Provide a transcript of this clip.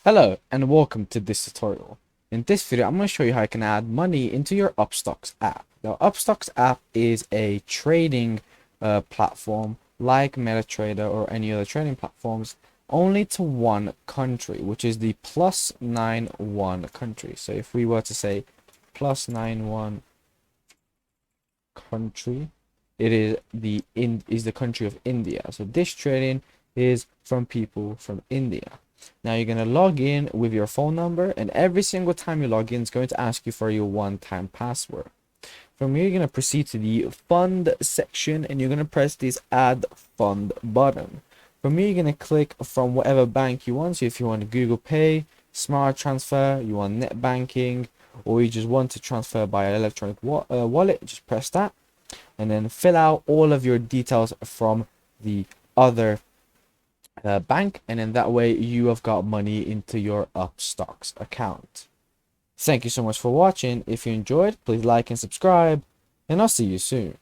Hello and welcome to this tutorial. In this video, I'm going to show you how you can add money into your Upstox app. Now, Upstox app is a trading platform like MetaTrader or any other trading platforms, only to one country, which is the +91 country. So if we were to say +91 country, it is the country of India. So this trading is from people from India. Now you're going to log in with your phone number, and every single time you log in, it's going to ask you for your one-time password. From here, you're going to proceed to the fund section, and you're going to press this add fund button. From here, you're going to click from whatever bank you want. So if you want Google Pay, Smart Transfer, you want net banking, or you just want to transfer by an electronic wallet, just press that, and then fill out all of your details from the other bank, and then that way you have got money into your Upstox account. Thank you so much for watching. If you enjoyed, please like and subscribe, and I'll see you soon.